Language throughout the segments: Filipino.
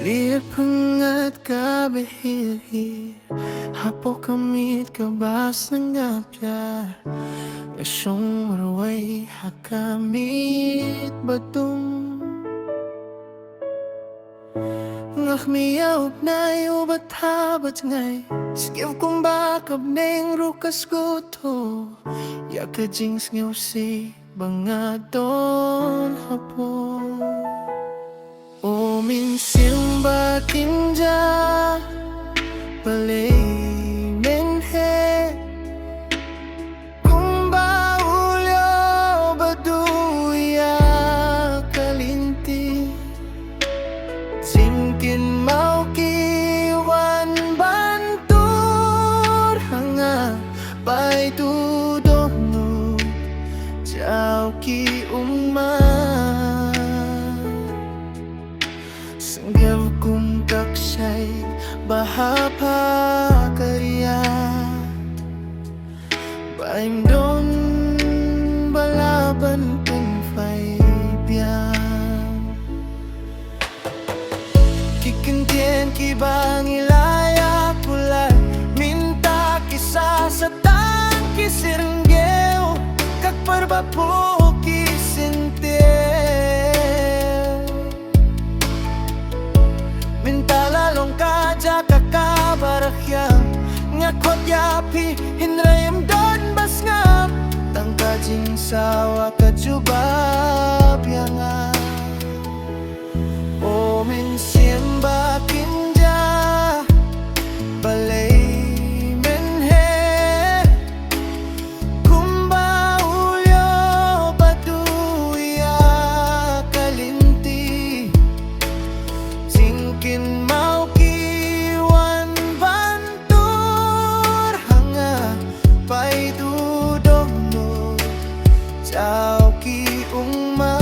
Lihat pengat ka behir Hapo kamit ka bas nangapya Yasyong marway hakamit batung Ngak miyaw na yubat habat ngay Skiv kung bakab neng rukas guto Yaka jings ngaw si bangadon hapon O minsim bakin ja balay menhe Kung baulyo baduya kalinti Singkin mau kiwan bantur hanga Pai tudono Jauh ki umma Senggaw kung kaksay bahapa karya Baim don balaban kung fay biyan Kikintien ki bang ilaya pulay Minta kisah sa tangki sirenggew Kak perbapu kisinte Minta lalong kaja kakabarakyang Ngakot yapi hinrayam don bas ngap Tangkajing sawa kajubab yang O minsim bakin ja balay menhe Kung baulyo baduya kalinti Singkin mau kiwan bantur hanga Pai dudong mo Jauh ki umma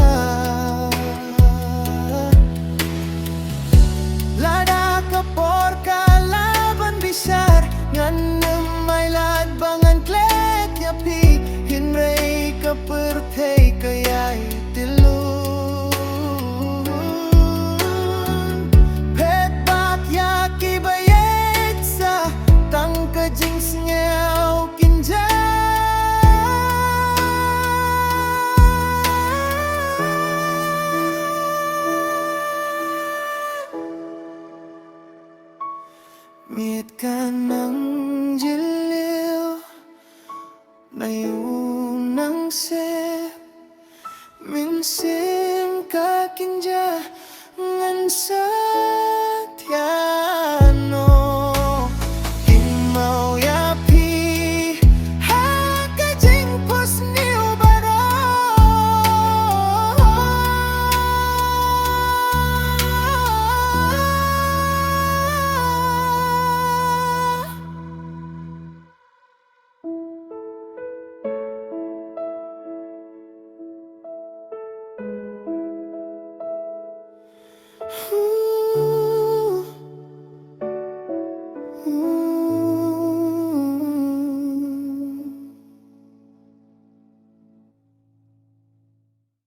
Lada kapor kalaban bisar Ngan may ladbangan klet yapi Hinray kapertay kaya'y tilun Pet bakya ki bayet sa Tangkajing singaw kinja Miit ka ng jiliw Nayunang sip Minsim ka kinja Ngan sa